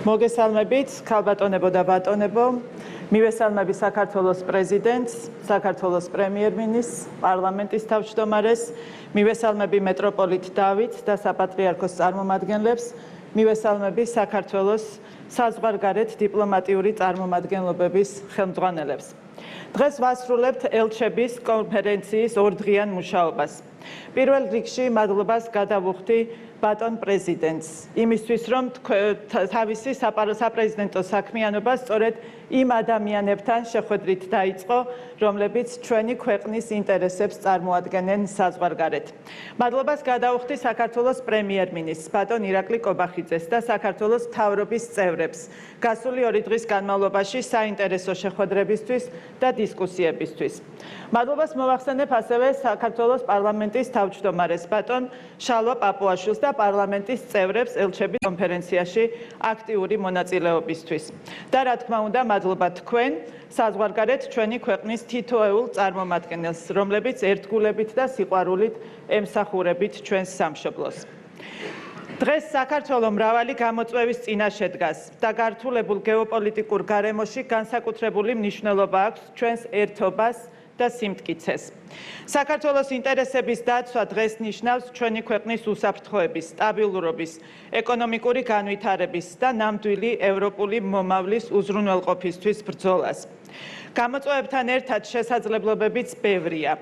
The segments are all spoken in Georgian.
მოგესალმებით, ქალბატონებო და ბატონებო, მივესალმები საქართველოს პრეზიდენტს, საქართველოს პრემიერ-მინისტრს, პარლამენტის თავმჯდომარეს, მივესალმები მეტროპოლიტ დავითს და საპატრიარქოს წარმომადგენლებს, მივესალმები საქართველოს საზღვარგარეთ დიპლომატიური წარმომადგენლობების ხელმძღვანელებს. დღეს ვასრულებთ ელჩების კონფერენციის ორდღიან მუშაობას. პირველ რიგში მადლობას გადავუხდი ბატონ პრეზიდენტს იმისთვის, რომ თავისი საპრეზიდენტო საქმიანობა სწორედ იმ ადამიანებთან შეხვედრით დაიწყო, რომლებიც ჩვენი ქვეყნის ინტერესებს წარმოადგენენ საზღვარგარეთ. მადლობას გადავუხდი საქართველოს პრემიერ-მინისტრს ბატონ ირაკლი კობახიძეს და საქართველოს მთავრობის წევრებს გასული 2 დღის განმავლობაში საინტერესო შეხვედრებისთვის და დისკუსიებისთვის. მადლობას მოვახსენებ ასევე საქართველოს პარლამენტის თავმჯდომარეს ბატონ შალვა პაპუაშვილს და პარლამენტის წევრებს ელჩების კონფერენციაში აქტიური მონაწილეობისთვის. და რა თქმა უნდა, მადლობა თქვენ საზღვარგარეთ ჩვენი ქვეყნის თითოეულ წარმომადგენელს, რომლებიც ერთგულებით და სიყვარულით ემსახურებით ჩვენს სამშობლოს. დღეს საქართველო მრავალი გამოწვევის წინაშე დგას და გართულებულ გეოპოლიტიკურ გარემოში განსაკუთრებული მნიშვნელობა აქვს ჩვენს ერთობას და სიმტკიცეს. საქართველოს ინტერესების დაცვა დღეს ნიშნავს ჩვენი ქვეყნის უსაფრთხოების, სტაბილურობის, ეკონომიკური განვითარების და ნამდვილი ევროპული მომავლის უზრუნველყოფისთვის ბრძოლას. გამოწვევებთან ერთად შესაძლებლობებიც ბევრია,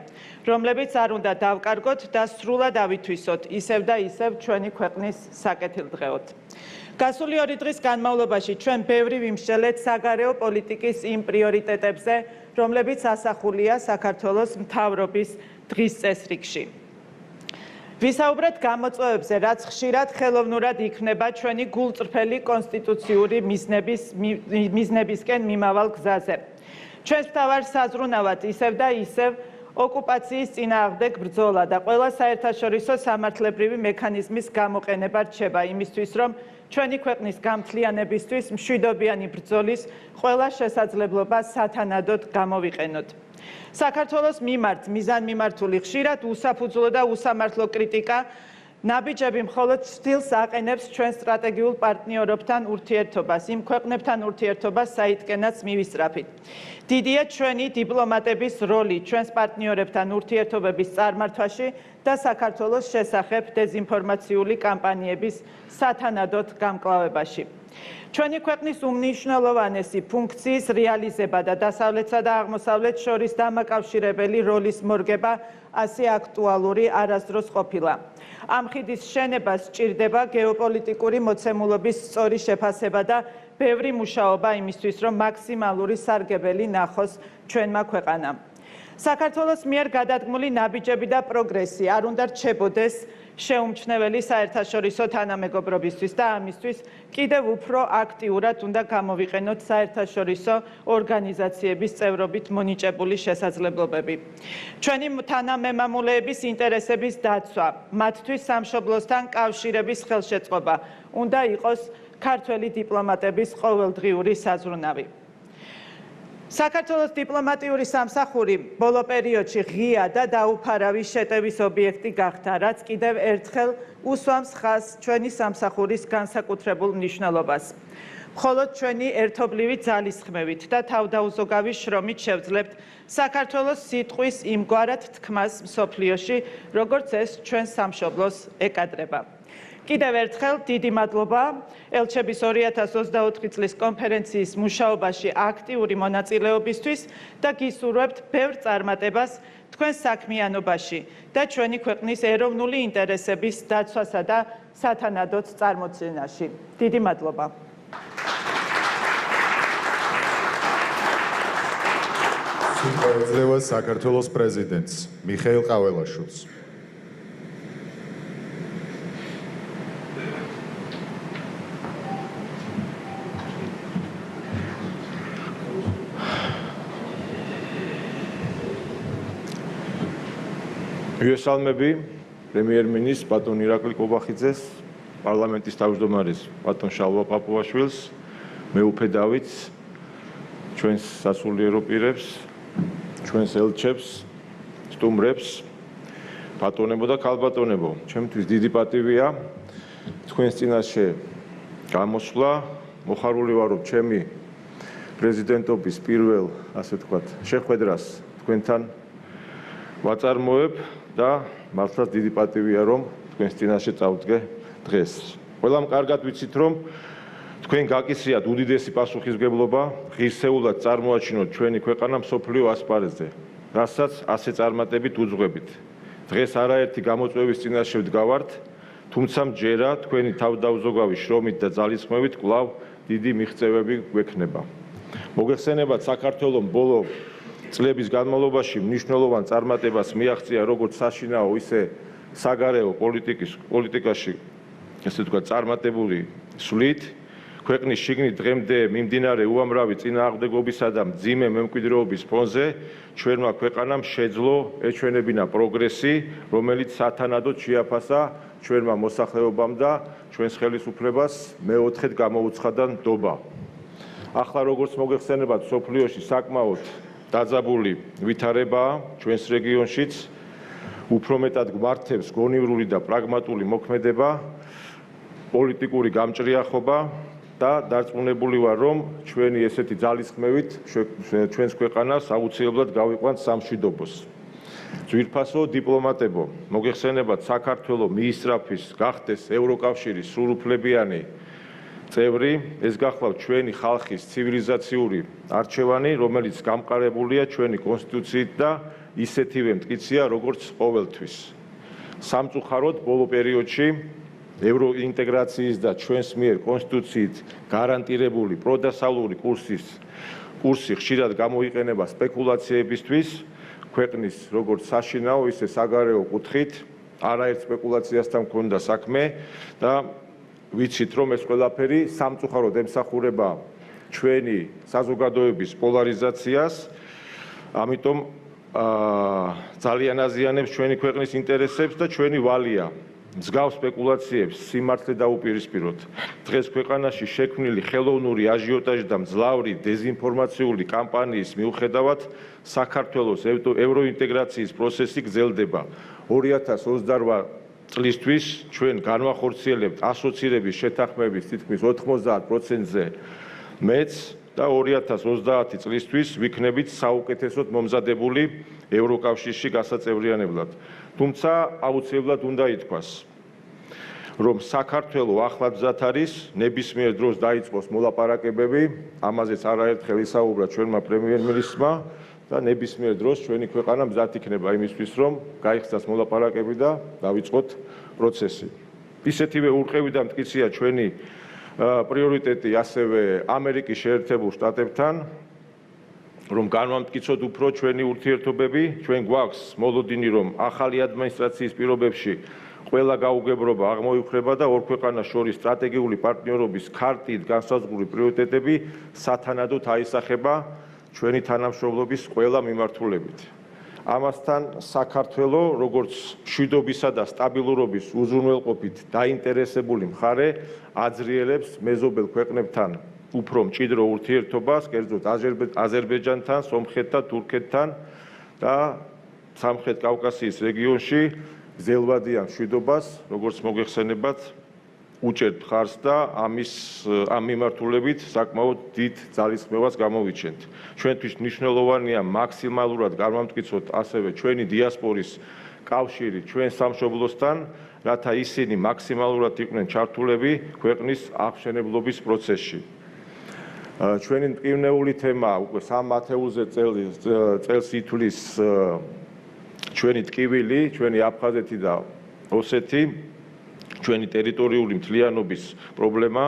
რომლებიც არ უნდა დავკარგოთ და სრულად ავითვისოთ ისევ და ისევ ჩვენი ქვეყნის საკეთილდღეოდ. გასული 2 დღის განმავლობაში ჩვენ ბევრი ვიმსჯელეთ საგარეო პოლიტიკის იმ პრიორიტეტებზე, რომლებიც ასახულია საქართველოს მთავრობის დღის წესრიგში. ვისაუბრეთ გამოწვევებზე, რაც ხშირად ხელოვნურად იქმნება ჩვენი გულწრფელი კონსტიტუციური მიზნებისკენ მიმავალ გზაზე. ჩვენს მთავარ საზრუნავად ისევ და ისევ ოკუპაციის წინააღმდეგ ბრძოლა და ყველა საერთაშორისო სამართლებრივი მექანიზმის გამოყენება რჩება იმისთვის, რომ ჩვენი ქვეყნის გამთლიანებისთვის მშვიდობიანი ბრძოლის ყველა შესაძლებლობა სათანადოდ გამოვიყენოთ. საქართველოს მიმართ მიზანმიმართული ხშირად უსაფუძვლო და უსამართლო კრიტიკა ნაბიჯები მხოლოდ ცდილს აყენებს ჩვენ სტრატეგიულ პარტნიორებთან ურთიერთობას, იმ ქვეყნებთან ურთიერთობას, საიდკენაც მივისწრაფით. დიდია ჩვენი დიპლომატების როლი ჩვენს პარტნიორებთან ურთიერთობების წარმართვაში და საქართველოს შესახებ დეზინფორმაციული კამპანიების სათანადოდ გამკლავებაში. ჩვენი ქვეყნის უმნიშვნელოვანესი ფუნქციის რეალიზება და დასავლეთსა და აღმოსავლეთს შორის დამაკავშირებელი როლის მორგება ასე აქტუალური არასდროს ყოფილა. ამ ხიდის შენებას სჭირდება გეოპოლიტიკური მოცემულობის სწორი შეფასება და ბევრი მუშაობა იმისთვის, რომ მაქსიმალური სარგებელი ნახოს ჩვენმა ქვეყანამ. საქართველოს მიერ გადადგმული ნაბიჯები და პროგრესი არ უნდა რჩებოდეს შეუმჩნეველი საერთაშორისო თანამეგობრობისთვის და ამისთვის კიდევ უფრო აქტიურად უნდა გამოვიყენოთ საერთაშორისო ორგანიზაციების წევრობით მონიჭებული შესაძლებლობები. ჩვენი თანამემამულეების ინტერესების დაცვა, მათთვის სამშობლოსთან კავშირების ხელშეწყობა უნდა იყოს ქართველი დიპლომატების ყოველდღიური საზრუნავი. საქართველოს დიპლომატიური სამსახური ბოლო პერიოდში ღია და დაუფარავი შეტევის ობიექტი გახდა, რაც კიდევ ერთხელ უსვამს ხაზს ჩვენი სამსახურის განსაკუთრებულ მნიშვნელობას. მხოლოდ ჩვენი ერთობლივი ძალისხმევით და თავდაუზოგავი შრომით შევძლებთ საქართველოს სიტყვის იმგვარად თქმას მსოფლიოში, როგორც ეს ჩვენ სამშობლოს ეკადრება. კიდევ ერთხელ დიდი მადლობა ელჩების 2024 წლის კონფერენციის მუშაობაში აქტიური მონაწილეობისთვის და გისურვებთ ბევრ წარმატებას თქვენ საქმიანობაში და ჩვენი ქვეყნის ეროვნული ინტერესების დაცვასა და სათანადოდ წარმოცენაში. დიდი მადლობა. სიტყვა ეძლევა საქართველოს პრეზიდენტს მიხეილ ყაველაშვილს. მივესალმები პრემიერ-მინისტრს ბატონ ირაკლი კობახიძეს, პარლამენტის თავმჯდომარეს ბატონ შალვა პაპუაშვილს, მეუფე დავითს, ჩვენს სასულიერო პირებს, ჩვენს ელჩებს, სტუმრებს, ბატონებო და ქალბატონებო, ჩემთვის დიდი პატივია თქვენს წინაშე გამოსვლა მოხარული ვარ, რომ ჩემი პრეზიდენტობის პირველ, ასე ვთქვათ, შეხვედრას თქვენთან ვაწარმოებ და მართლაც დიდი პატივია, რომ თქვენს წინაშე წავდგე დღეს. ყველამ კარგად ვიცით, რომ თქვენ გაკისრიათ უდიდესი პასუხისმგებლობა, ღირსეულად წარმოაჩინოთ ჩვენი ქვეყანა მსოფლიო ასპარეზზე, რასაც ასე წარმატებით უძღვებით. დღეს არაერთი გამოწვევის წინაშე ვდგავართ, თუმცა მჯერა თქვენი თავდაუზოგავი შრომით და ძალისხმევით კვლავ დიდი მიღწევები გვექნება. მოგეხსენებათ, საქართველოს ბოლო წლების განმავლობაში მნიშვნელოვან წარმატებას მიაღწია როგორც საშინაო, ისე საგარეო პოლიტიკაში, ესე ვთქვათ, წარმატებული სვლით. ქვეყნის შიგნით დღემდე მიმდინარე უამრავი წინააღმდეგობისა და მძიმე მემკვიდრეობის ფონზე ჩვენმა ქვეყანამ შეძლო ეჩვენებინა პროგრესი, რომელიც სათანადოდ შეაფასა ჩვენმა მოსახლეობამ და ჩვენს ხელისუფლებას მეოთხედ გამოუცხადა ნდობა. ახლა როგორც მოგეხსენებათ, სოფლიოში საკმაოდ დაძაბული ვითარებაა ჩვენს რეგიონშიც, უფრო მეტად გვართებს გონივრული და პრაგმატული მოქმედება, პოლიტიკური გამჭრიახობა და დარწმუნებული ვარ, რომ ჩვენი ესეთი ძალისხმევით ჩვენს ქვეყანას აუცილებლად გავიყვანთ სამშვიდობოს. ძვირფასო დიპლომატებო, მოგეხსენებათ, საქართველოს მიისწრაფის გახდეს ევროკავშირის სრულუფლებიანი წევრი, ეს გახლავთ ჩვენი ხალხის ცივილიზაციური არჩევანი, რომელიც გამყარებულია ჩვენი კონსტიტუციით და ისეთივე მტკიცია, როგორც ყოველთვის. სამწუხაროდ, ბოლო პერიოდში ევროინტეგრაციის და ჩვენს მიერ კონსტიტუციით გარანტირებული პროდასავლური კურსი ხშირად გამოიყენება სპეკულაციებისთვის, ქვეყნის როგორც საშინაო, ისე საგარეო კუთხით, არაერთ სპეკულაციასთან მქონდა საქმე და ვიცით, რომ ეს ყველაფერი სამწუხაროდ ემსახურება ჩვენი საზოგადოების პოლარიზაციას, ამიტომ ძალიან აზიანებს ჩვენი ქვეყნის ინტერესებს და ჩვენი ვალია მსგავს სპეკულაციებს სიმართლე დაუპირისპიროთ. დღეს ქვეყანაში შექმნილი ხელოვნური აჟიოტაჟი და მძლავრი დეზინფორმაციული კამპანიის მიუხედავად საქართველოს ევროინტეგრაციის პროცესი გრძელდება. 2028 წლისთვის ჩვენ განვახორციელებთ ასოცირების შეთანხმების თითქმის 90%-ზე მეც და 2030 წლისთვის ვიქნებით საუკეთესოდ მომზადებული ევროკავშირში გასაწევრიანებლად. თუმცა აუცილებლად უნდა ითქვას, რომ საქართველოს ახლად მზად არის, ნებისმიერ დროს დაიწყოს მოლაპარაკებები, ამაზეც არაერთხელ ისაუბრა ჩვენმა პრემიერ-მინისტრმა და ნებისმიერ დროს ჩვენი ქვეყანა მზად იქნება იმისთვის, რომ გაიხსნას მოლაპარაკები და დავიწყოთ პროცესი. ისეთივე ურყევი და მტკიცია ჩვენი პრიორიტეტი ასევე ამერიკის შეერთებულ შტატებთან, რომ განვამტკიცოთ უფრო ჩვენი ურთიერთობები, ჩვენ გვაქვს მოლოდინი, რომ ახალი ადმინისტრაციის პირობებში ყველა გაუგებრობა აღმოიფრება და ორ ქვეყანას შორის სტრატეგიული პარტნიორობის ქარტით განსაზღვრული პრიორიტეტები სათანადოდ აისახება ჩვენი თანამშრომლობის ყველა მიმართულებით. ამასთან საქართველოს როგორც მშვიდობისა და სტაბილურობის უზრუნველყოფით დაინტერესებული მხარე აძლიერებს მეზობელ ქვეყნებთან უფრო მჭიდრო ურთიერთობას, კერძოდ აზერბაიჯანთან, სომხეთთან, თურქეთთან და სამხრეთ კავკასიის რეგიონში გრძელვადიან მშვიდობას, როგორც მოგეხსენებათ, უჭერთ მხარს და ამ მიმართულებით საკმაოდ დიდ ძალისხმევას გამოვიჩენთ. ჩვენთვის მნიშვნელოვანია მაქსიმალურად განვამტკიცოთ ასევე ჩვენი დიასპორის კავშირი ჩვენ სამშობლოსთან, რათა ისინი მაქსიმალურად იყვნენ ჩართულები ქვეყნის აღმშენებლობის პროცესში. ჩვენი მტკივნეული თემა უკვე 3 ათეულზე წელს ითვლის ჩვენი ტკივილი, ჩვენი აფხაზეთი და ოსეთი, ჩვენი ტერიტორიული მთლიანობის პრობლემა,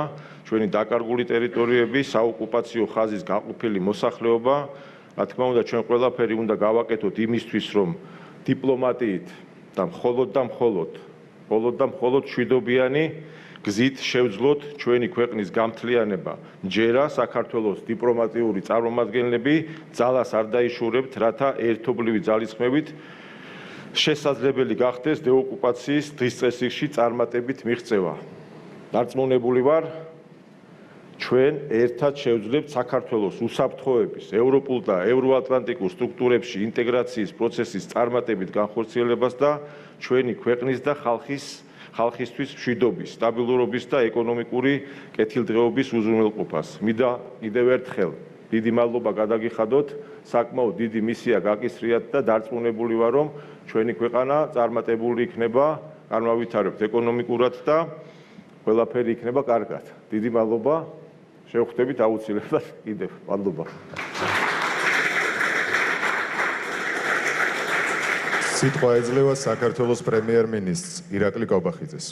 ჩვენი დაკარგული ტერიტორიები, საოკუპაციო ხაზის გაყოფილი მოსახლეობა, რა თქმა უნდა, ჩვენ ყველაფერი უნდა გავაკეთოთ იმისთვის, რომ დიპლომატიით და მხოლოდ მშვიდობიანი გზით შევძლოთ ჩვენი ქვეყნის გამთლიანება. მჯერა საქართველოს დიპლომატიური წარმომადგენლები ძალას არ დაიშურებთ, რათა ერთობლივი ძალისხმევით შესაძლებელი გახდეს დეოკუპაციის დღის წესრიგში წარმატებით მიღწევა. დარწმუნებული ვარ, ჩვენ ერთად შევძლებთ საქართველოს უსაფრთხოების, ევროპულ და ევროატლანტიკურ სტრუქტურებში ინტეგრაციის პროცესის წარმატებით განხორციელებას და ჩვენი ქვეყნის და ხალხის ხალხისთვის მშვიდობის, სტაბილურობის და ეკონომიკური კეთილდღეობის უზრუნველყოფას. მინდა კიდევ ერთხელ დიდი მადლობა გადაგიხადოთ, საკმაოდ დიდი მისია გაკისრიათ და დარწმუნებული ვარ, რომ ჩვენი ქვეყანა წარმატებული იქნება, განავითარებთ ეკონომიკურად და ყველაფერი იქნება კარგად. დიდი მადლობა, შევხვდებით აუცილებლად კიდევ. მადლობა. სიტყვა ეძლევა საქართველოს პრემიერ-მინისტრს ირაკლი კობახიძეს.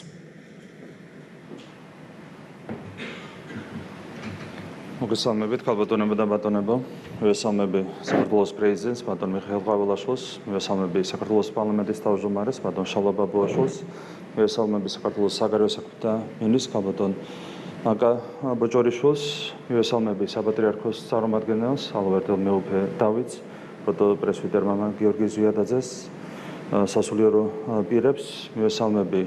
მოგესალმებით, ქალბატონებო და ბატონებო. მივესალმები საქართველოს პრეზიდენტს, ბატონ მიხეილ ყვავილაშვილს, მივესალმები საქართველოს პარლამენტის თავმჯდომარეს, ბატონ შალვა ბაბუაშვილს, მივესალმები საქართველოს საგარეო საქმეთა მინისტრს, ქალბატონ მაკა ბოჭორიშვილს, მივესალმები საპატრიარქოს წარმომადგენელს, ალვერტელ მეუფე დავითს, პრესვიტერ მამა გიორგი ზვიადაძეს, სასულიერო პირებს, მივესალმები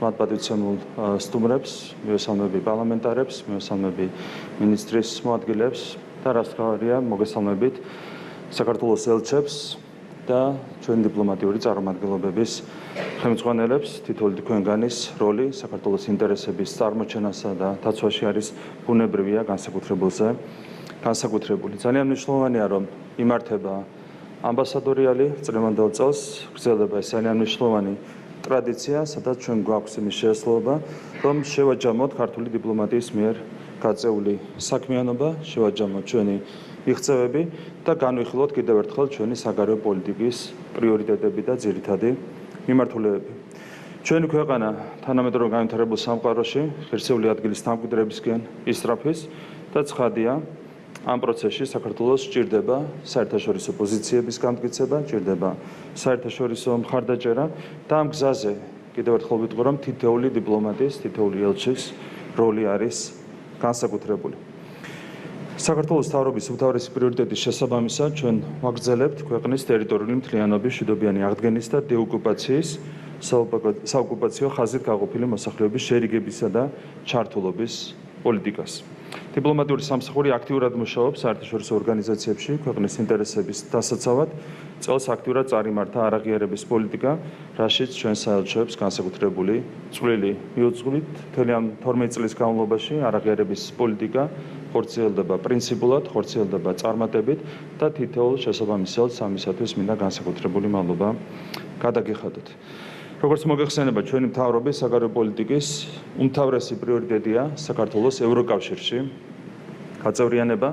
მათპატივცემულ სტუმრებს, მივესალმები პარლამენტარებს, მივესალმები მინისტრის მოადგილეებს და რაც თავარია მოგესალმებით საქართველოს ელჩებს და ჩვენი დიპლომატიური წარმომადგენლობების ხელმძღვანელებს. თითოეული თქვენგანის როლი საქართველოს ინტერესების წარმოჩენასა და დაცვაში არის ბუნებრივია განსაკუთრებული. ძალიან მნიშვნელოვანია, რომ იმართება ამბასადორიალი წლევანდელ წელს, გრძელდება ეს ძალიან მნიშვნელოვანი ტრადიცია, სადაც ჩვენ გვაქვს იმის შესაძლებლობა, რომ შევაჯამოთ ქართული დიპლომატიის მიერ გაწეული საქმიანობა, შევაჯამოთ ჩვენი მიღწევები და განვიხილოთ კიდევ ერთხელ ჩვენი საგარეო პოლიტიკის პრიორიტეტები და ძირითადი მიმართულებები. ჩვენი ქვეყანა თანამედროვე განვითარებულ სამყაროში ღირსეული ადგილის დამკვიდრებისკენ ისწრაფვის და ცხადია, ამ პროცესში საქართველოს სჭირდება საერთაშორისო პოზიციების განმტკიცება, სჭირდება საერთაშორისო მხარდაჭერა და ამ გზაზე კიდევ ერთხელ ვიტყვი, რომ თითოეული დიპლომატის, თითოეული ელჩის როლი არის განსაკუთრებული. საქართველოს მთავრობის უმთავრესი პრიორიტეტის შესაბამისად ჩვენ ვაგრძელებთ ქვეყნის ტერიტორიული მთლიანობის მშვიდობიანი აღდგენის და დეოკუპაციის საოკუპაციო ხაზით გაყოფილი მოსახლეობის შერიგებისა და ჩართულობის პოლიტიკას. დიპლომატიური სამსახური აქტიურად მუშაობს საერთაშორისო ორგანიზაციებში ქვეყნის ინტერესების დასაცავად. წელს აქტიურად წარიმართა არაღიარების პოლიტიკა, რაშიც ჩვენ საელჩოებს განსაკუთრებული წვლილი მიუძღვით. მთელი ამ 12 წლის განმავლობაში არაღიარების პოლიტიკა ხორციელდება პრინციპულად, ხორციელდება წარმატებით და თითოეულ შესაბამის ელჩს ამისათვის მინდა განსაკუთრებული მადლობა გადაგიხადოთ. როგორც მოგეხსენება, ჩვენი მთავრობის საგარეო პოლიტიკის უმთავრესი პრიორიტეტია საქართველოს ევროკავშირში გაწევრიანება.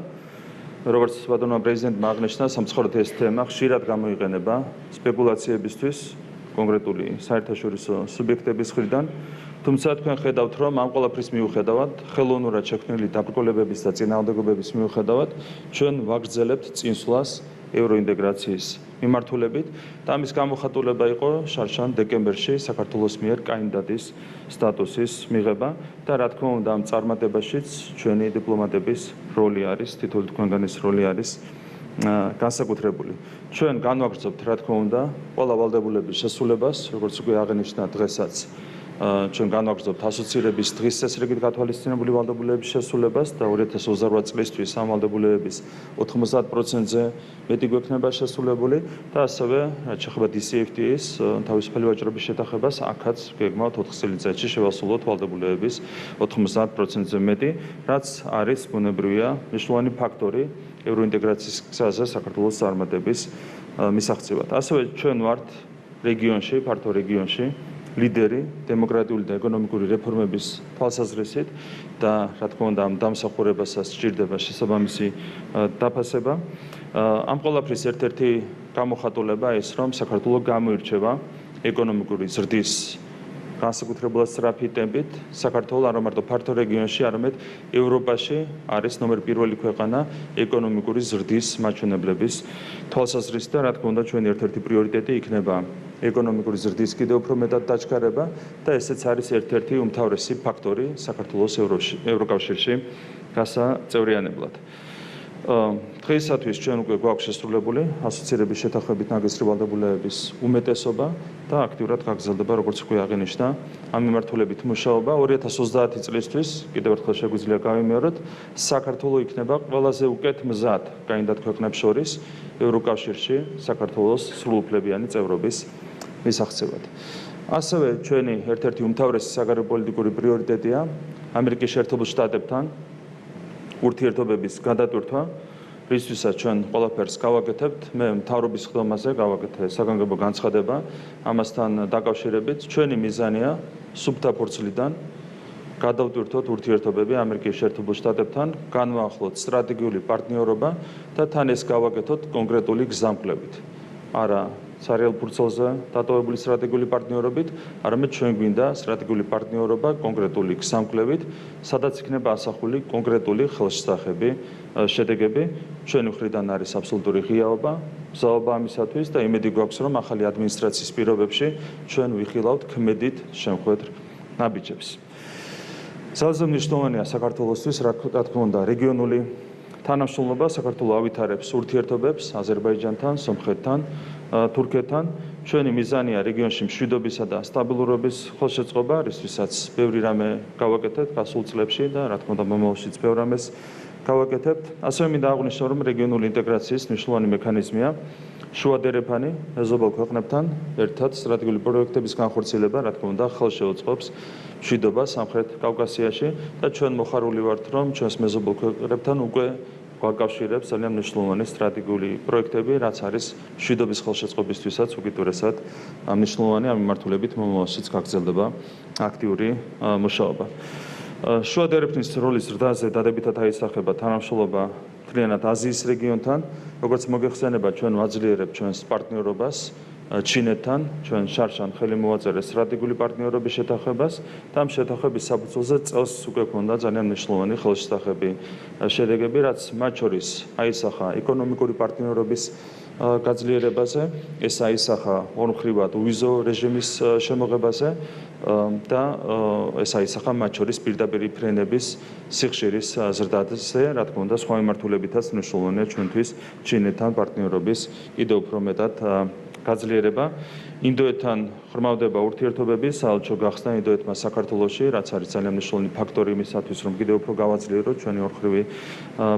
როგორც ბატონმა პრეზიდენტმა აღნიშნა, სამწუხაროდ ეს თემა ხშირად გამოიყენება სპეკულაციებისთვის კონკრეტული საერთაშორისო სუბიექტების მხრიდან. თუმცა თქვენ ხედავთ, რომ ამ ყველაფრის მიუხედავად, ხელოვნურად შექმნილი დაბრკოლებების და წინააღმდეგობების მიუხედავად, ჩვენ ვაგრძელებთ წინსვლას ევროინტეგრაციის მიმართულებით და ამის გამოხატულება იყო შარშან დეკემბერში საქართველოს მიერ კანდიდატის სტატუსის მიღება და რა თქმა უნდა ამ წარმატებაშიც ჩვენი დიპლომატების როლი არის, თითოეული თქვენგანის როლი არის განსაკუთრებული. ჩვენ განვაგრძობთ რა თქმა უნდა ყველა ვალდებულების შესრულებას, როგორც უკვე აღინიშნა დღესაც ჩვენ განვაგრძობთ ასოცირების დღის წესრიგით გათვალისწინებული ვალდებულების შესრულებას და 2028 წლისთვის ამ ვალდებულების 90%-ზე მეტი გვექნება შესრულებული და ასევე რაც შეეხება DCFTA-ს თავისუფალი ვაჭრობის შეთანხმებას, აქაც გეგმავთ 4 წელიწადში შევასრულოთ ვალდებულების 90%-ზე მეტი, რაც არის ბუნებრივია მნიშვნელოვანი ფაქტორი ევროინტეგრაციის გზაზე საქართველოს წარმატების მისაღწევად. ასევე ჩვენ ვართ რეგიონში, ფართო რეგიონში ლიდერი დემოკრატიული და ეკონომიკური რეფორმების თვალსაზრისით და რა თქმა უნდა ამ დამსახურებასაც სჭირდება შესაბამისი დაფასება. ამ ყველაფრის ერთ-ერთი გამოხატულება ის, რომ საქართველო გამოირჩევა ეკონომიკური ზრდის განსაკუთრებულად სწრაფი ტემპით. საქართველო არა მარტო ფართო რეგიონში, არამედ ევროპაში არის ნომერ პირველი ქვეყანა ეკონომიკური ზრდის მაჩვენებლების თვალსაზრისით და რა თქმა უნდა ჩვენი ერთ-ერთი პრიორიტეტი იქნება ეკონომიკური ზრდის კიდევ უფრო მეტად დაჩქარება და ესეც არის ერთ-ერთი უმთავრესი ფაქტორი საქართველოს ევროკავშირში გასაწევრიანებლად. დღეისათვის ჩვენ უკვე გვაქვს შესრულებული ასოცირების შეთანხმებით ნაგზრი ვალდებულების უმეტესობა და აქტიურად გაგრძელდება, როგორც უკვე აღინიშნა, ამ მიმართულებით მუშაობა. 2030 წლისთვის კიდევ ერთხელ შეგვიძლია გავიმეოროთ, საქართველო იქნება ყველაზე უკეთ მზად კანდიდატ ქვეყნებს შორის ევროკავშირში საქართველოს სრულუფლებიანი წევრობის მისაღწევად. ასევე ჩვენი ერთ-ერთი უმთავრესი საგარეო პოლიტიკური პრიორიტეტია ამერიკის შეერთებულ შტატებთან ურთიერთობების გადატვირთვა, რისთვისაც ჩვენ ყველაფერს გავაკეთებთ. მე მთავრობის ხდომაზე გავაკეთე საგანგებო განცხადება ამასთან დაკავშირებით. ჩვენი მიზანია სუფთა ფურცლიდან გადავტვირთოთ ურთიერთობები ამერიკის შეერთებულ შტატებთან, განვაახლოთ სტრატეგიული პარტნიორობა და თან ეს გავაკეთოთ კონკრეტული გზამკვლევით. არა სარეალ ფურცელზე დატოვებული სტრატეგიული პარტნიორობით, არამედ ჩვენ გვინდა სტრატეგიული პარტნიორობა კონკრეტული გზამკვლევით, სადაც იქნება ასახული კონკრეტული ხელშესახები, შედეგები. ჩვენი მხრიდან არის აბსოლუტური ღიაობა, მზაობა ამისათვის და იმედი გვაქვს, რომ ახალი ადმინისტრაციის პირობებში ჩვენ ვიხილავთ ქმედით შემხვედრ ნაბიჯებს. ძალზე მნიშვნელოვანია საქართველოსთვის, რა თქმა უნდა, რეგიონული თანამშრომლობა. საქართველო ავითარებს ურთიერთობებს აზერბაიჯანთან, სომხეთთან, თურქეთთან. ჩვენი მიზანია რეგიონში მშვიდობისა და სტაბილურობის ხელშეწყობა, რისთვისაც ბევრი რამე გავაკეთებთ გასულ წლებში და რა თქმა უნდა მომავალშიც ბევრ რამეს გავაკეთებთ. ასევე მინდა აღვნიშნო, რომ რეგიონული ინტეგრაციის მნიშვნელოვანი მექანიზმია შუადერეფანი მეზობელ ქვეყნებთან ერთად სტრატეგიული პროექტების განხორციელება, რა თქმა უნდა, ხელს შეუწყობს მშვიდობას სამხრეთ კავკასიაში და ჩვენ მოხარული ვართ, რომ ჩვენს მეზობელ ქვეყნებთან უკვე გვაკავშირებს ძალიან მნიშვნელოვანი სტრატეგიული პროექტები, რაც არის მშვიდობის ხელშეწყობისთვისაც უკიდურესად მნიშვნელოვანი. ამ მიმართულებით მომავალშიც გაგრძელდება აქტიური მუშაობა. შუადერეფნის როლის ზრდაზე დადებითად აისახება თანამშრომლობა მთლიანად აზიის რეგიონთან, როგორც მოგეხსენება, ჩვენ ვაძლიერებთ ჩვენს პარტნიორობას ჩინეთთან, ჩვენ შარშან ხელი მოვაწერეს სტრატეგიული პარტნიორობის შეთანხმებას და ამ შეთანხმების საფუძველზე წელს უკვე ქონდა ძალიან მნიშვნელოვანი ხელშესახები შედეგები, რაც მათ შორის აისახა ეკონომიკური პარტნიორობის გაძლიერებაზე, ეს აისახა ორმხრივად უვიზო რეჟიმის შემოღებაზე და ეს აისახა მათ შორის პირდაპირ ფრენების სიხშირის ზრდაზე, რა თქმა უნდა, სხვა მიმართულებითაც მნიშვნელოვანია ჩვენთვის ჩინეთთან პარტნიორობის კიდევ უფრო მეტად გაძლიერება. ინდოეთთან ხრმავდება ურთიერთობები, საელჩო გახსნა ინდოეთმა საქართველოში, რაც არის ძალიან მნიშვნელოვანი ფაქტორი იმისათვის, რომ კიდევ უფრო გავაძლიეროთ ჩვენი ორმხრივი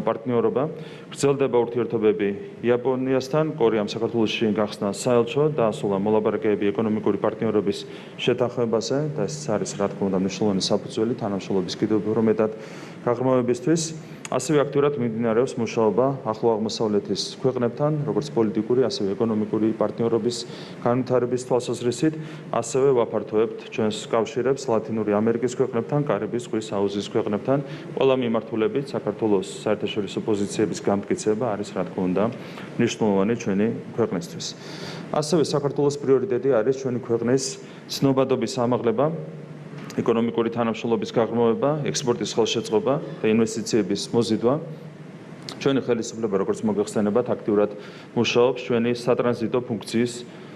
პარტნიორობა. გრძელდება ურთიერთობები იაპონიასთან, კორეამ საქართველოში გახსნა საელჩო, დაასრულა მოლაპარაკებები ეკონომიკური პარტნიორობის შეთანხმებაზე და ეს არის, რა თქმა უნდა, მნიშვნელოვანი საფუძველი თანამშრომლობის კიდევ უფრო მეტად გაღრმავებისთვის. ასევე აქტიურად მიმდინარეობს მუშაობა ახლო აღმოსავლეთის ქვეყნებთან, როგორც პოლიტიკური, ასევე ეკონომიკური პარტნიორობის განვითარების თვალსაზრისით, ასევე ვაფართოებთ ჩვენს კავშირებს ლათინური ამერიკის ქვეყნებთან, კარიბის ზღვის აუზის ქვეყნებთან. ყველა მიმართულებით საქართველოს საერთაშორისო პოზიციების გამტკიცება არის, რა თქმა უნდა, მნიშვნელოვანი ჩვენი ქვეყნისთვის. ასევე საქართველოს პრიორიტეტი არის ჩვენი ქვეყნის ცნობადობის ამაღლება, ეკონომიკური თანამშრომლობის გაღრმავება, ექსპორტის ხელშეწყობა და ინვესტიციების მოზიდვა. ჩვენი ხელისუფლება, როგორც მოგეხსენებათ, აქტიურად მუშაობს ჩვენი სატრანზიტო ფუნქციის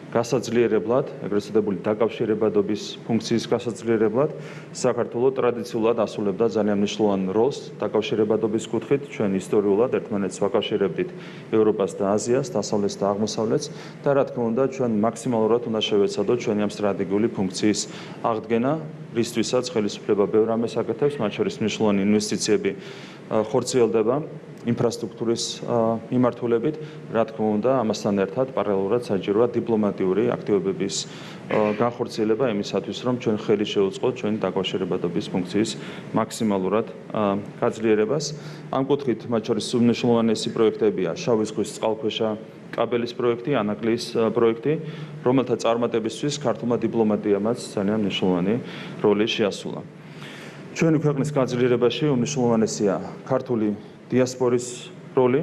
გასაძლიერებლად, ეგრეთ წოდებული დაკავშირებადობის ფუნქციის გასაძლიერებლად. საქართველო ტრადიციულად ასრულებდა ძალიან მნიშვნელოვან როლს დაკავშირებადობის კუთხით. ჩვენ ისტორიულად ერთმანეთს ვაკავშირებდით ევროპას და აზიას, დასავლეთს და აღმოსავლეთს და რა თქმა უნდა, ჩვენ მაქსიმალურად უნდა შევეცადოთ ჩვენი ამ სტრატეგიული ფუნქციის აღდგენა, რისთვისაც ხელისუფლება ბევრ რამეს აკეთებს, მათ შორის მნიშვნელოვანი ინვესტიციები ხორციელდება ინფრასტრუქტურის მიმართულებით, რა თქმა უნდა, ამასთან ერთად პარალელურად საჭიროა დიპლომატიური აქტივობების განხორციელება იმისათვის, რომ ჩვენ ხელი შევუწყოთ ჩვენი დაკავშირებადობის ფუნქციის მაქსიმალურად გაძლიერებას. ამ კუთხით მათ შორის უმნიშვნელოვანესი პროექტებია შავი ზღვის წყალქვეშა კაბელის პროექტი, ანაკლის პროექტი, რომელთა წარმატებისთვის ქართულმა დიპლომატიამაც ძალიან მნიშვნელოვანი როლი შეასრულა. ჩვენი ქვეყნის გაძლიერებაში უმნიშვნელოვანესია ქართული დიასპორის როლი.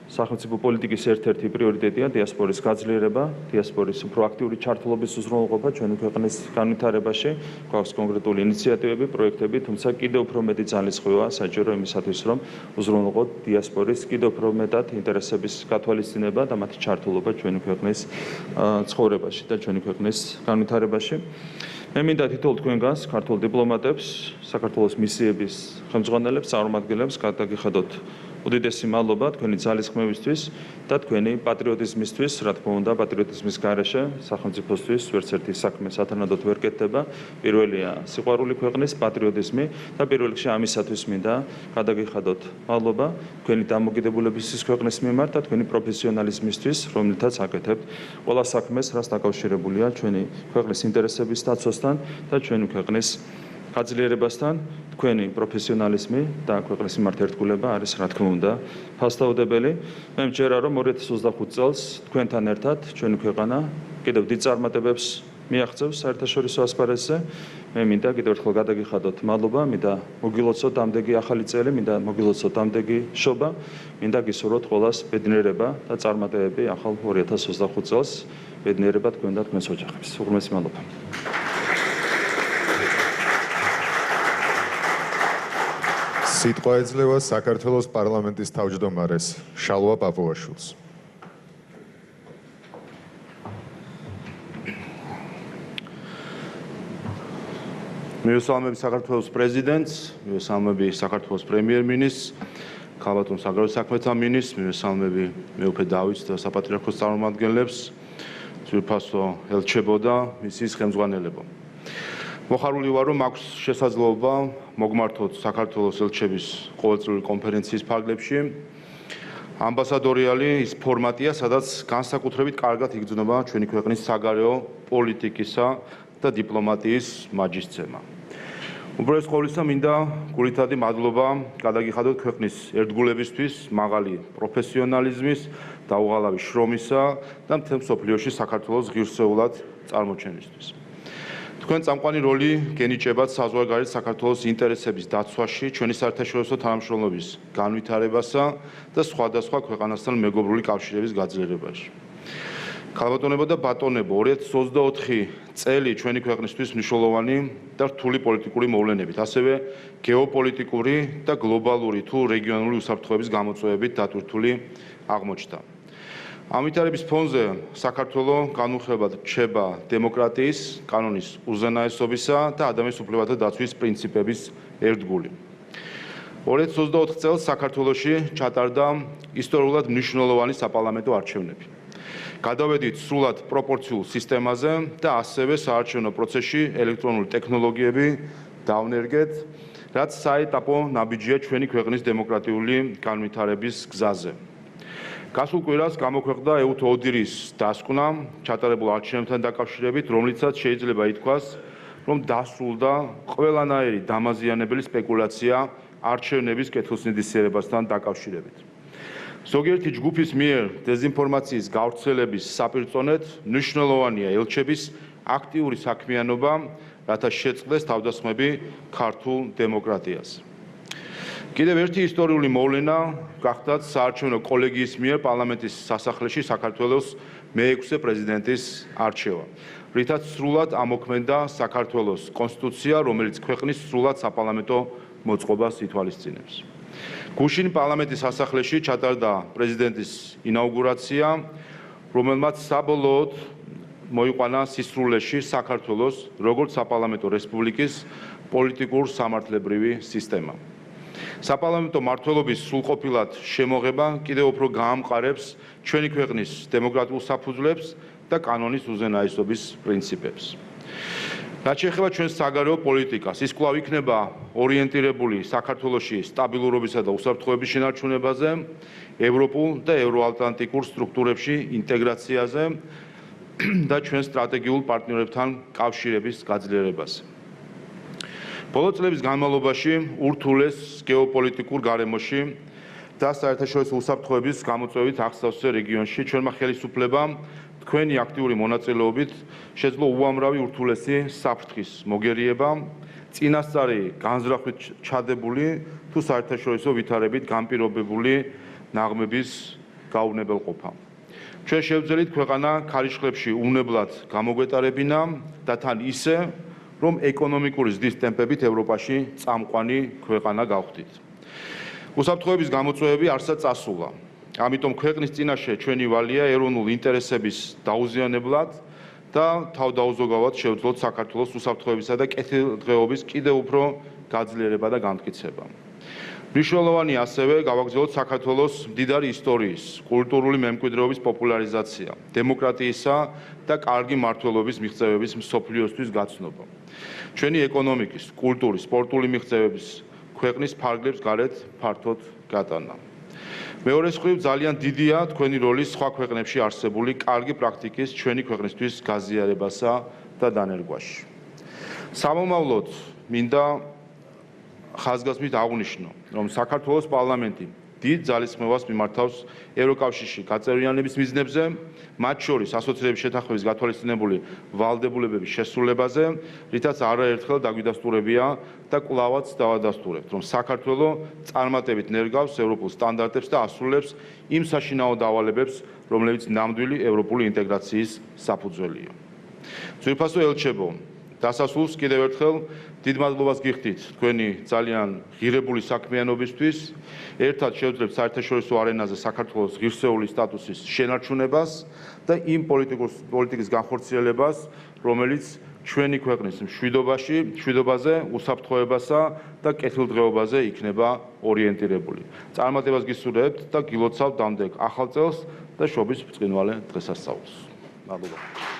სახელმწიფო პოლიტიკის ერთ-ერთი პრიორიტეტია დიასპორის გაძლიერება, დიასპორის უფრო აქტიური ჩართულობის უზრუნველყოფა ჩვენი ქვეყნის განვითარებაში. გვაქვს კონკრეტული ინიციატივები, პროექტები, თუმცა კიდევ უფრო მეტი ძალისხმევა საჭირო იმისათვის, რომ უზრუნველყოთ დიასპორის კიდევ უფრო მეტად ინტერესების გათვალისწინება და მათი ჩართულობა ჩვენი ქვეყნის ცხოვრებაში და ჩვენი ქვეყნის განვითარებაში. მე მინდა თითოეულ თქვენგანს, ქართულ დიპლომატებს, საქართველოს მისიების ხელმძღვანელებს, წარმომადგენლებს გადაგიხადოთ უდიდესი მადლობა თქვენი ძალისხმევისთვის და თქვენი პატრიოტიზმისთვის, რა თქმა უნდა, პატრიოტიზმის გარეშე სახელმწიფოსთვის ვერც ერთი საქმე სათანადოდ ვერ კეთდება. პირველია სიყვარული ქვეყნის, პატრიოტიზმი და პირველ რიგში ამისათვის მინდა გადაგიხადოთ მადლობა თქვენი დამოკიდებულებისთვის ქვეყნის მიმართ და თქვენი პროფესიონალიზმისთვის, რომლითაც აკეთებთ ყველა საქმეს, რაც დაკავშირებულია ჩვენი ქვეყნის ინტერესების დაცვასთან და ჩვენი ქვეყნის გაძლიერებასთან. თქვენი პროფესიონალიზმი და ქვეყნის მიმართ ერთგულება არის, რა თქმა უნდა, ფასდაუდებელი. მე მჯერა, რომ 2025 წელს თქვენთან ერთად ჩვენი ქვეყანა კიდევ დიდ წარმატებებს მიაღწევს საერთაშორისო ასპარეზზე. მე მინდა კიდევ ერთხელ გადაგიხადოთ მადლობა, მინდა მოგილოცოთ ამდენი ახალი წელი, მინდა მოგილოცოთ ამდენი შობა, მინდა გისურვოთ ყველას ბედნიერება და წარმატებები ახალ 2025 წელს. ბედნიერება თქვენ და თქვენს ოჯახებს. უღრმესი მადლობა. სიტყვა ეძლევა საქართველოს პარლამენტის თავმჯდომარეს შალვა პაპუაშვილს. მივესალმები საქართველოს პრეზიდენტს, მივესალმები საქართველოს პრემიერ-მინისტრს, ქალბატონ საგარეო საქმეთა მინისტრს, მივესალმები მეუფე დავითს და საპატრიარქოს წარმომადგენლებს, ძვირფასო ელჩებო და მისის ხელმძღვანელებო. მოხარული ვარ, რომ აქვს შესაძლებლობა მოგმართოთ საქართველოს ელჩების ყოველწლიური კონფერენციის ფარგლებში. ამბასადორიალი ის ფორმატია, სადაც განსაკუთრებით კარგად იგრძნობა ჩვენი ქვეყნის საგარეო პოლიტიკისა და დიპლომატიის მაჯისცემა. უბრალოდ ყოვლისა მინდა გულითადი მადლობა გადაგიხადოთ ქვეყნის ერთგულებისთვის, მაღალი პროფესიონალიზმის, დაუღალავი შრომისა და მთელ მსოფლიოში საქართველოს ღირსეულად წარმოჩენისთვის. თქვენ წამყვანი როლი გენიჭებათ საზღვარგარეთ საქართველოს ინტერესების დაცვაში, ჩვენი საერთაშორისო თანამშრომლობის განვითარებასა და სხვადასხვა ქვეყანასთან მეგობრული კავშირების გაძლიერებაში. ქალბატონებო და ბატონებო, 2024 წელი ჩვენი ქვეყნისთვის მნიშვნელოვანი და რთული პოლიტიკური მოვლენებით, ასევე გეოპოლიტიკური და გლობალური თუ რეგიონული უსაფრთხოების გამოწვევებით დატვირთული აღმოჩნდა. ამ ვითარების ფონზე საქართველოს განუხლებად რჩება დემოკრატიის, კანონის უზენაესობისა და ადამიანის უფლებათა დაცვის პრინციპების ერთგული. 2024 წელს საქართველოში ჩატარდა ისტორიულად მნიშვნელოვანი საპარლამენტო არჩევნები. გადავედით სრულად პროპორციულ სისტემაზე და ასევე საარჩევნო პროცესში ელექტრონული ტექნოლოგიები დავნერგეთ, რაც საეტაპო ნაბიჯია ჩვენი ქვეყნის დემოკრატიული განვითარების გზაზე. გასულ კვირას გამოქვეყნდა ეუთო ოდირის დასკვნა ჩატარებულ არჩევნებთან დაკავშირებით, რომლითაც შეიძლება ითქვას, რომ დასრულდა ყველანაირი დამაზიანებელი სპეკულაცია არჩევნების კეთილსინდისიერებასთან დაკავშირებით. ზოგიერთი ჯგუფის მიერ დეზინფორმაციის გავრცელების საპირწონედ მნიშვნელოვანია ელჩების აქტიური საქმიანობა, რათა შეწყდეს თავდასხმები ქართულ დემოკრატიას. კიდევ ერთი ისტორიული მოვლენა გახდათ საარჩევნო კოლეგიის მიერ პარლამენტის სასახლეში საქართველოს მე-6 პრეზიდენტის არჩევა, რითაც სრულად ამოქმედა საქართველოს კონსტიტუცია, რომელიც ქვეყნის სრულად საპარლამენტო მოწყობას ითვალისწინებს. გუშინ პარლამენტის სასახლეში ჩატარდა პრეზიდენტის ინაუგურაცია, რომელმაც საბოლოოდ მოიყვანა სისრულეში საქართველოს როგორც საპარლამენტო რესპუბლიკის პოლიტიკურ-სამართლებრივი სისტემა. საპარლამენტო მმართველობის სრულყოფილად შემოღება კიდევ უფრო გაამყარებს ჩვენი ქვეყნის დემოკრატიულ საფუძვლებს და კანონის უზენაესობის პრინციპებს. რაც შეეხება ჩვენს საგარეო პოლიტიკას, ის კვლავ იქნება ორიენტირებული საქართველოში სტაბილურობისა და უსაფრთხოების შენარჩუნებაზე, ევროპულ და ევროატლანტიკურ სტრუქტურებში ინტეგრაციაზე და ჩვენ სტრატეგიულ პარტნიორებთან კავშირების გაძლიერებაზე. ბოლო წლების განმავლობაში ურთულეს გეოპოლიტიკურ გარემოში და საერთაშორისო უსაფრთხოების გამოწვევით აღსავსე რეგიონში ჩვენმა ხელისუფლებამ თქვენი აქტიური მონაწილეობით შეძლო უამრავი ურთულესი საფრთხის მოგერიება, წინასწარი განზრახვით ჩადებული თუ საერთაშორისო ვითარებით განპირობებული ნაღმების გაუნებელყოფა. ჩვენ შევძელით ქვეყანა ქარიშხლებში უვნებლად გამოგვეტარებინა და თან ისე, რომ ეკონომიკური ზრდის ტემპებით ევროპაში წამყვანი ქვეყანა გავხდით. უსაფრთხოების გამოწვევები არსად წასულა. ამიტომ ქვეყნის წინაშე ჩვენი ვალია ეროვნული ინტერესების დაუზიანებლად და თავდაუზოგავად შევძლოთ საქართველოს უსაფრთხოებისა და კეთილდღეობის კიდევ უფრო გაძლიერება და განმტკიცება. მნიშვნელოვანი ასევე გავაგრძელოთ საქართველოს მდიდარი ისტორიის, კულტურული მემკვიდრეობის პოპულარიზაცია, დემოკრატიისა და კარგი მმართველობის მიღწევების მსოფლიოსთვის გაცნობა. ჩვენი ეკონომიკის, კულტურის, სპორტული მიღწევების ქვეყნის ფარგლებს გარეთ ფართოდ გატანა. მეორე მხრივ ძალიან დიდია თქვენი როლი სხვა ქვეყნებში არსებული კარგი პრაქტიკის ჩვენი ქვეყნისთვის გაზიარებასა და დანერგვაში. სამომავლოდ მინდა ხაზგასმით აღვნიშნო, რომ საქართველოს პარლამენტი დიდ ძალისხმევას მიმართავს ევროკავშირში გაწევრიანების მიზნებზე, მათ შორის ასოცირების შეთანხმების გათვალისწინებული ვალდებულებების შესრულებაზე, რითაც არაერთხელ დაგვიდასტურებია და კვლავაც დავადასტურებთ, რომ საქართველო წარმატებით ნერგავს ევროპულ სტანდარტებს და ასრულებს იმ საშინაო დავალებებს, რომლებიც ნამდვილი ევროპული ინტეგრაციის საფუძველია. ძვირფასო ელჩებო, დასასრულს კიდევ ერთხელ დიდ მადლობას გიხდით თქვენი ძალიან ღირებული საქმიანობისთვის. ერთად შევძლებთ საერთაშორისო არენაზე საქართველოს ღირსეული სტატუსის შენარჩუნებას და იმ პოლიტიკის განხორციელებას, რომელიც ჩვენი ქვეყნის მშვიდობაზე, უსაფრთხოებასა და კეთილდღეობაზე იქნება ორიენტირებული. წარმატებას გისურვებთ და გილოცავთ დამდეგ ახალ წელს და შობის ბრწყინვალე დღესასწაულს. მადლობა.